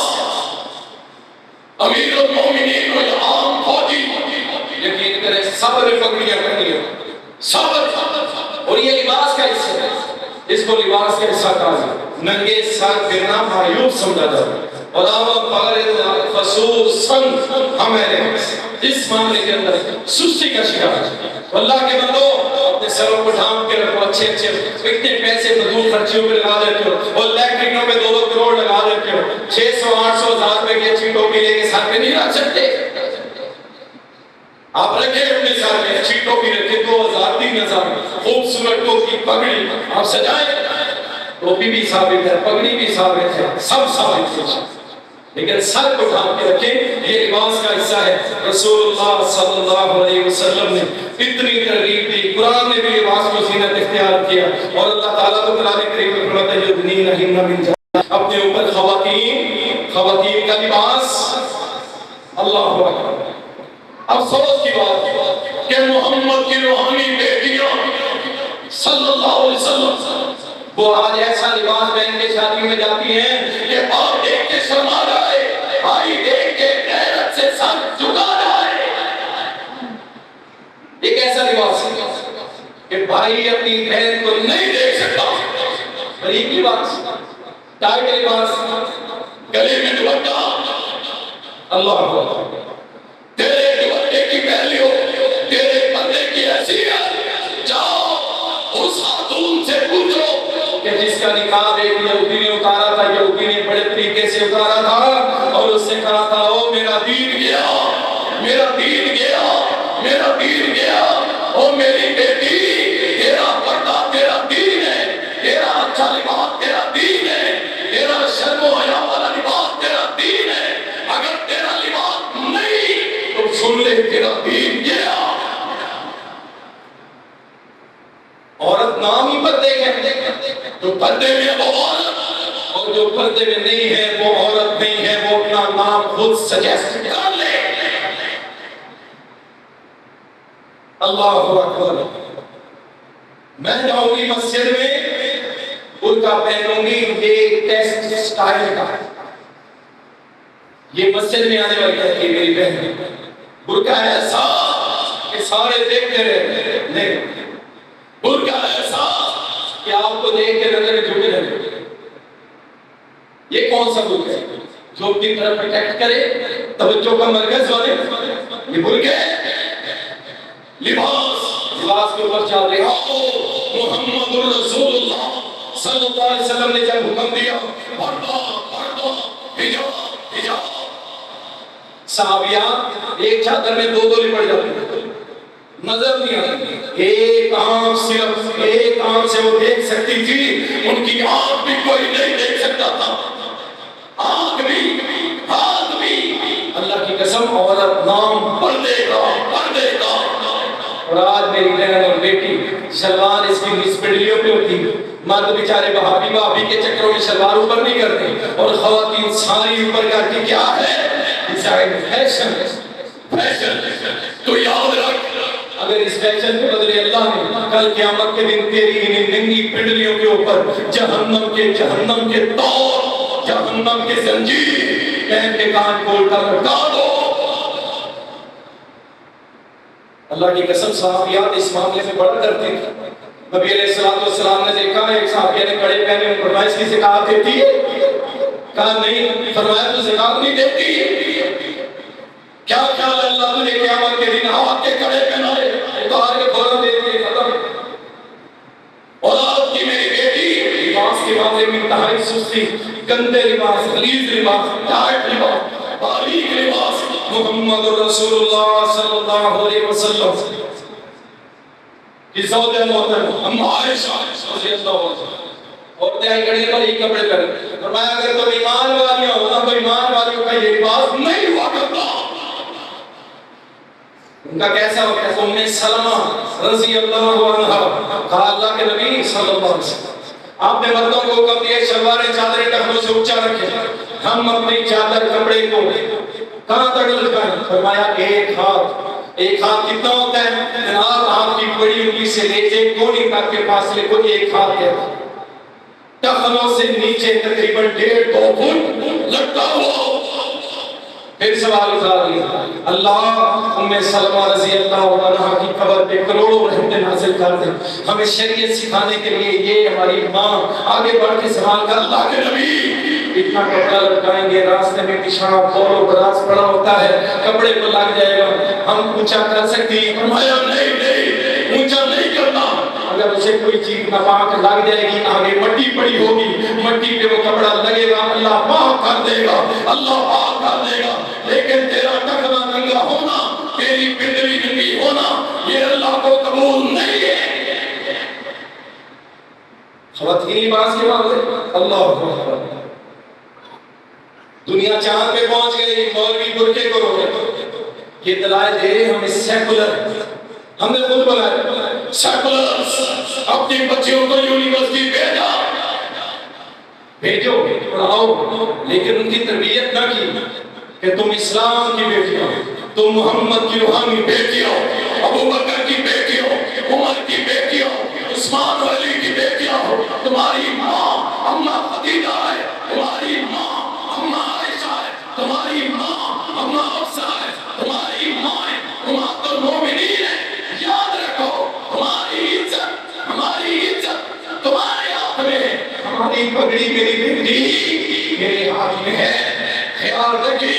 امیر المومنین و عام فوجی، یقین کریں سب نے پگڑیاں پہنی ہیں، سب، اور یہ لباس کا حصہ ہے، اس کو لباس کا حصہ کہا جائے۔ ننگے سر پھرنا معیوب سمجھا جاتا ہے، اور خصوصاً ہمیں اس معاملے کے اندر سستی کا شکار ہے۔ اللہ کے بندو اپنے سروں کو ڈھانپ کے رکھو، اچھے اتنے پیسے فضول خرچیوں پہ لگا دیتے ہو، اور الیکٹرکوں پہ 2-2 کروڑ لگا دیتے ہو، 600-800 ہزار کی اچھی ٹوپی لے کے سر پہ نہیں رکھ سکتے۔ آپ رکھیں اپنے سر میں اچھی ٹوپی رکھیں، 2000-3000 خوبصورت ٹوپی پگڑی آپ سجائیں، ٹوپی بھی ثابت ہے، پگڑی بھی ثابت ہے، سب ثابت ہے، لیکن سر کو ڈھانپ کے رکھیں، یہ لباس کا حصہ ہے۔ رسول اللہ صلی اللہ علیہ وسلم نے اتنی ترغیب دی، قرآن نے بھی لباس کو زینت اختیار کیا، اور اللہ تعالیٰ کو قرآن کریم میں فرماتا ہے یدنین من جلابیبہن، اپنے اوپر خواتین کا لباس۔ اللہ اکبر۔ افسوس کی بات کہ محمد کی روحانی بیٹیاں صلی اللہ علیہ وسلم وہ آج ایسا لباس پہن کے شادی میں جاتی ہیں کہ آپ دیکھ کے شرما جائے، بھائی دیکھ کے غیرت سے سر جھکا جائے۔ ایک ایسا لباس کہ بھائی اپنی بہن کو نہیں دیکھ سکتا، غریب لباس، ٹائٹ لباس، گلے میں دوپٹہ، اللہ اکبر، تیرے دوپٹے کی پہلیوں، تیرے پردے کی حیثیت، جاؤ اس خاتون سے پوچھو کہ جس کا نقاب ایک یہودی نے اتارا تھا، یہودی نے بڑے طریقے سے اتارا تھا، اور اس نے کہا تھا او میرا دین گیا، میرا دین گیا، میرا دین گیا، او میری بیٹی تیرا پردہ تیرا دین ہے، تیرا اچھا لباس تیرا دین ہے، تیرا شرم و حیا والا لباس تیرا دین ہے، اگر تیرا لباس نہیں تو سن لے تیرا دین گیا۔ عورت نام ہی پردے ہے، جو پردے میں وہ عورت، اور جو پردے میں نہیں ہے وہ عورت۔ امام خود سجیسٹ کر لے. اللہ اکبر. میں جاؤں گی مسجد میں برقع پہنوں گی, یہ ٹیسٹ سٹائل کا ہے. یہ مسجد میں آنے والی کہتی ہے میری بہن برقع ایسا کہ سارے دیکھتے رہے, نہیں برقع ایسا کہ آپ کو دیکھ کے نظریں جھکے رہے. یہ کون سا برقع ہے جو اپنی طرف پروٹیکٹ کرے, توجہ کا مرکز والے؟ یہ برقع ہے. لباس کے اوپر چل رہے محمد الرسول اللہ صلی اللہ علیہ وسلم نے جب حکم دیا پردہ پردہ حجاب حجاب, صحابیات ایک چادر میں دو لپٹ جاتے, نظر نہیں آتی. ایک آنکھ صرف ایک آنکھ سے وہ دیکھ سکتی تھی, ان کی آنکھ بھی کوئی نہیں دیکھ سکتا تھا, آنکھ بھی ہاتھ بھی. اللہ کی قسم عورت نام پردے کا پردے کا. اور آج میری بہن اور بیٹی شلوار اس کی پنڈلیوں پہ ہوتی ہے, مرد بیچارے بھابھی کے چکروں میں شلوار اوپر نہیں کرتے, اور خواتین ساری اوپر کر کے کیا ہے فیشن. فیشن تو یاد رکھ, اگر اس فیشن کے بدلے اللہ نے کل قیامت کے دن تیری انہیں ننگی پنڈلیوں کے اوپر جہنم کے تور جہنم کے زنجیر پہن کے کان کھول کر لٹکا دو. اللہ کی قسم صحابیات اس معاملے میں بڑا ڈرتے تھے. نبی علیہ السلام نے دیکھا ایک صحابیہ نے کڑے پہنے, فرمایا اس کی زکات دیتی ہے؟ کہا نہیں. فرمایا تو زکات نہیں دیتی؟ کیا خیال ہے اللہ تجھے قیامت کے دن ہاتھ کے کڑے پہنائے, اتار کے فوراً دے دیے ختم. اور آپ کی میری بیٹی لباس کے معاملے میں انتہائی سستی, گندے لباس, غلیظ لباس, ٹائٹ لباس, باریک لباس. محمد رسول اللہ صلی اللہ علیہ وسلم کی زوجہ محترمہ اما عائشہ رضی اللہ عنہا عورتیں آئی کڑی پر ہی کپڑے پہنے, فرمایا اگر تو ایمان والیاں ہو تو ایمان والیوں کا یہ لباس نہیں ہوا کرتا. ان کا کیسا ہو کیسا؟ ام سلمہ رضی اللہ عنہا کہا اللہ کے نبی صلی اللہ علیہ وسلم آپ نے مردوں کو حکم دیا شلواریں چادریں ٹخنوں سے اونچا رکھیں, ہم اپنی چادر کپڑے کو کہاں تک لٹکائیں؟ فرمایا ایک ہاتھ. ایک ہاتھ کتنا ہوتا ہے جناب؟ ہاتھ کی بڑی انگلی سے لے کے کونی تک کے فاصلے کو ایک ہاتھ کہتے ہیں. ٹخنوں سے نیچے تقریباً 1.5-2 فٹ لٹکا ہوا. پھر سوال اٹھا لیا, اللہ ام سلمہ رضی اللہ عنہا کی قبر پہ کروڑوں رحمتیں نازل کر دیں. ہمیں شریعت سکھانے کے لیے یہ ہماری ماں آگے بڑھ کے سوال کر, اللہ کے نبی اتنا کپڑا لٹکائیں گے, راستے میں پیشاب بول و براز پڑا ہوتا ہے, کپڑے کو لگ جائے گا, ہم اونچا کر سکتی؟ فرمایا نہیں اونچا نہیں کرنا. اگر اسے کوئی چیز ناپاک لگ جائے گی, آگے مٹی پڑی ہوگی, مٹی پہ وہ کپڑا لگے گا, اللہ پاک کر دے گا, اللہ پاک کر دے گا. لیکن تیرا ٹخنا ننگا ہونا, تیری پنڈلی ننگی ہونا, یہ اللہ کو قبول نہیں ہے. خواتین لباس کے معاملے اللہ اکبر. دنیا چاند پہ پہنچ گئی, مولوی برقعے کو روکے. یہ دلائل دے رہے ہم سیکولر, ہم نے خود بنائے سیکولر. اپنی بچیوں کو یونیورسٹی بھیجو پڑھاؤ, لیکن ان کی تربیت نہ کی کہ تم اسلام کی بیٹی ہو, تم محمد کی روحانی بیٹی ہو, ابو بکر کی بیٹی ہو, عمر کی بیٹی ہو, عثمان علی کی بیٹی ہو. تمہاری ماں اما خدیجہ ہے, تمہاری ماں اما عائشہ ہے, تمہاری ماں اما حفصہ ہے, تمہاری ماں امہات المومنین ہے. یاد رکھو ہماری عزت تمہارے ہاتھ میں ہے, ہماری پگڑی میری بیٹی میرے ہاتھ میں ہے. خیال رکھی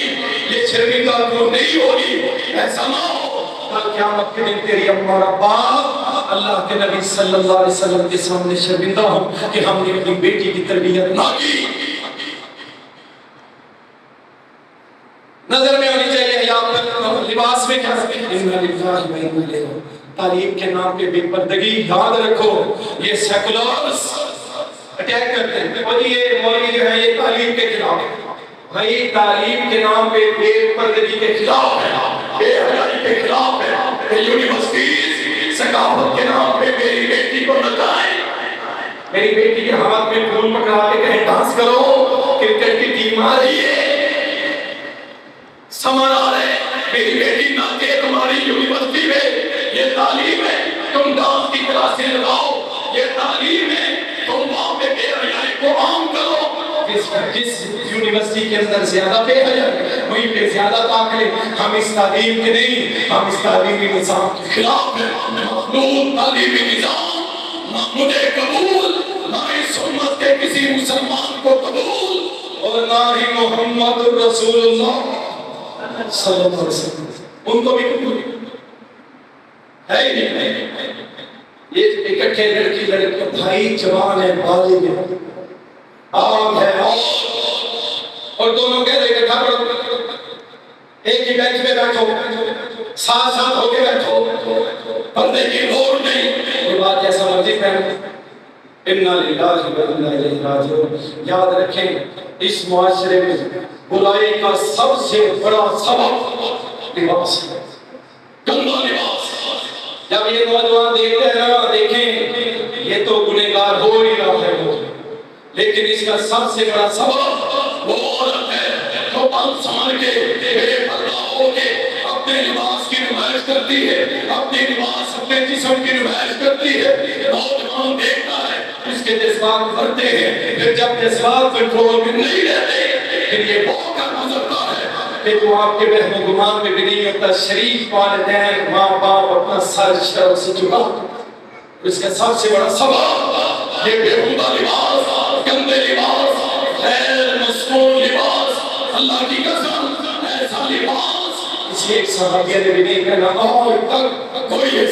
یہ شرمندہ تو نہیں ہوگی, ایسا نہ ہو کل قیامت کے دن تیری اماں اور ابا اللہ کے نبی صلی اللہ علیہ وسلم کے سامنے شرمندہ ہوں کہ ہم نے اپنی بیٹی کی تربیت نہ کی. نظر میں ہونی چاہیے حیات, لباس میں کیا تعلیم کے نام پہ بے پردگی. یاد رکھو یہ سیکولرز اٹیک کرتے ہیں, اور یہ مولوی جو ہے یہ تعلیم کے خلاف ہے. بھائی تعلیم کے نام پہ بے پردگی کے خلاف ہے, بے حیائی کے خلاف ہے. کہ یونیورسٹیز ثقافت کے نام پہ میری بیٹی کو لگائیں, میری بیٹی کے ہاتھ میں پھول پکڑا کے کہیں ڈانس کرو, کرکٹ کی ٹیم آ رہی ہے. میری بیٹی ناچے تمہاری یونیورسٹی میں، یہ تعلیم ہے، تم ڈانس کی کلاسیں لگاؤ، یہ تعلیم ہے، تم وہاں پہ بے حیائی کو عام کرو۔ جس یونیورسٹی کے اندر زیادہ بے حیائی وہیں پہ زیادہ داخلے۔ ہم اس تعلیم کے نہیں، ہم اس تعلیمی نظام کے خلاف ہیں۔ مخلوط تعلیمی نظام نہ مجھے قبول، نہ اس امت کے کسی مسلمان کو قبول، اور نہ ہی محمد رسول اللہ صلی اللہ علیہ وسلم ان کو بھی قبول ہے ہی نہیں۔ یہ اکٹھے لڑکی لڑکے بھائی جوان ہے، بالغ ہے، عام ہے، اور دونوں کہہ رہے اکٹھا پڑھو، ایک ہی بینچ پہ بیٹھو، ساتھ ساتھ ہو کے بیٹھو، پردے کی لوڑ نہیں، یہ بات جیسا مرضی پہنو۔ اِنَّا لِلَّهِ وَإِنَّا إِلَيْهِ رَاجِعُونَ۔ یاد رکھیں اس معاشرے میں برائی کا سب سے بڑا سبب لباس ہے، گندا لباس۔ جب یہ نوجوان دیکھتے ہیں نا، دیکھیں یہ تو گنہگار ہو ہی رہا ہے وہ، لیکن اس کا سب سے بڑا سبب وہ عورت ہے جو بال سنبھال کے بے پردہ ہو کے اپنے لباس کی نمائش کرتی ہے، اپنے لباس اپنے جسم کی نمائش کرتی ہے۔ نوجوان دیکھتا ہے، اس کے جذبات بڑھتے ہیں، پھر جب جذبات کنٹرول میں نہیں رہتے پھر یہ بہت گزرتا ہے کہ جو آپ کے وہم و گمان میں بھی نہیں ہوتا، شریف والدین ماں باپ اپنا سر شرم سے جھکا، اس کا سب سے بڑا سبب یہ بےہودہ لباس، گندے لباس، غیر مسکون لباس، اللہ کی قسم ایسا لباس اس لیے ایک صحابیہ نے بھی نہیں کہنا آج تک کوئی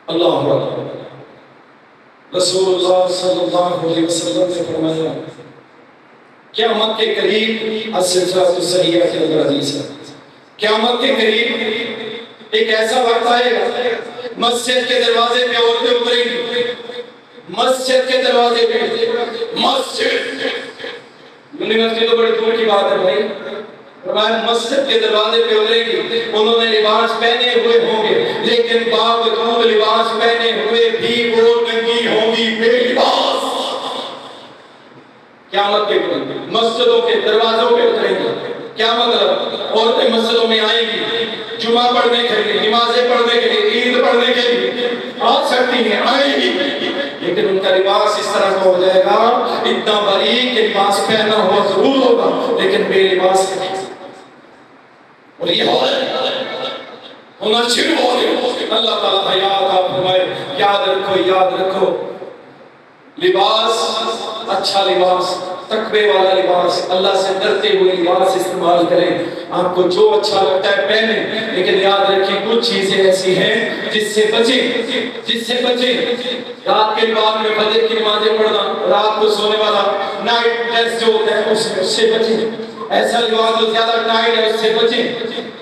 اللہ اکبر۔ رسول اللہ صلی اللہ علیہ وسلم نے فرمایا قیامت کے قریب السلسلۃ الصحیحہ کے اندر حدیث ہے، قیامت کے قریب ایک ایسا وقت آئے گا مسجد کے دروازے پہ عورتیں اتریں گی، مسجد کے دروازے پہ، مسجد یونیورسٹی تو بڑی دور کی بات ہے بھائی، مسجد کے دروازے پہ اتریں گی، انہوں نے لباس پہنے ہوئے ہوں گے لیکن باوجود لباس پہنے ہوئے بھی وہ ننگی ہوں گی، بے لباس۔ قیامت کے قریب مسجدوں کے دروازوں پہ اتریں گی، کیا مطلب؟ عورتیں مسجدوں میں آئیں گی جمعہ پڑھنے کے لیے، نمازیں پڑھنے کے لیے، عید پڑھنے کے لیے آ سکتی ہیں، آئیں گی، لیکن ان کا لباس اس طرح کا ہو جائے گا اتنا باریک کہ لباس پہنا ہوا ضرور ہوگا لیکن بے لباس ہے۔ اور یہ ہونا شروع ہو گئے۔ اللہ تعالیٰ حیات آپ فرمائے، یاد رکھو یاد رکھو، لباس اچھا لباس، تقوی والا لباس، اللہ سے ڈرتے ہوئے لباس استعمال کریں، آپ کو جو اچھا لگتا ہے پہنیں، لیکن یاد رکھیں کچھ چیزیں ایسی ہیں جس سے بچیں، جس سے بچیں۔ رات کے بعد میں فجر کی نمازیں پڑھنا، رات کو سونے والا نائٹ ڈریس جو ہوتا ہے اس سے بچیں، ایسا لباس جو زیادہ ٹائٹ ہے اس سے بچیں،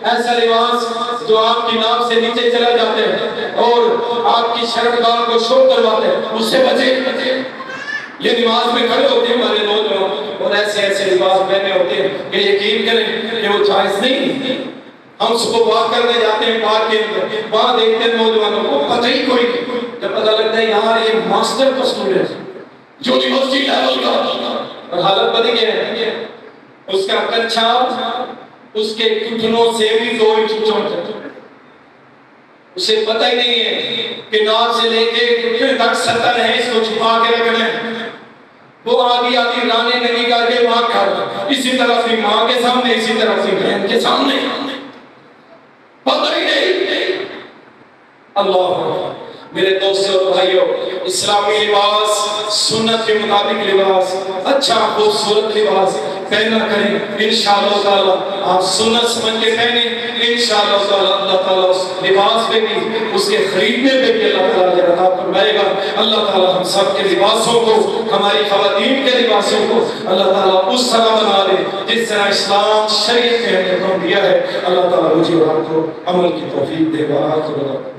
ایسا لباس جو آپ کی ناک سے نیچے چلا جاتے ہیں اور آپ کی شرمگاہ کو شو کرواتے ہیں اس سے بچیں۔ یہ نماز میں کھڑے ہوتے ہیں ہمارے نوجوان اور ایسے ایسے لباس پہنے ہوتے ہیں کہ یقین کریں کہ وہ جائز نہیں۔ ہم صبح واک کرنے جاتے ہیں پارک کے اندر، وہاں دیکھتے ہیں نوجوانوں کو پتہ ہی کوئی نہیں، جب پتہ لگتا ہے یار یہ ماسٹر کا اسٹوڈنٹ یونیورسٹی لیول کا، اور حالت پتہ کیا ہے، اس کا کچھا اس کے گھٹنوں سے بھی 2 انچ چوڑا ہے، اسے پتہ ہی نہیں ہے کہ ناک سے لے کے گھٹنے تک سطر ہے، اس کو چھپا کے رکھنا ہے۔ وہ آدھی رانے نگی کر کے وہاں کھڑا، اسی طرح اپنی ماں کے سامنے، اسی طرح اپنی بہن کے سامنے، پتہ ہی نہیں۔ اللہ میرے دوستوں اور بھائیوں، اسلامی لباس، سنت کے مطابق لباس، اچھا خوبصورت لباس پہنا کریں، انشاءاللہ تعالیٰ آپ سنت سمجھ کے پہنیں، انشاءاللہ تعالیٰ اللہ تعالیٰ اس لباس پہ بھی، اس کے خریدنے پہ بھی اللہ تعالیٰ اجر عطا فرمائے گا۔ اللہ تعالیٰ ہم سب کے لباسوں کو، ہماری خواتین کے لباسوں کو اللہ تعالیٰ اس طرح بنا دے جس طرح اسلام شریعت نے حکم دیا ہے۔ اللہ تعالیٰ مجھے اور آپ کو عمل کی توفیق دے گا۔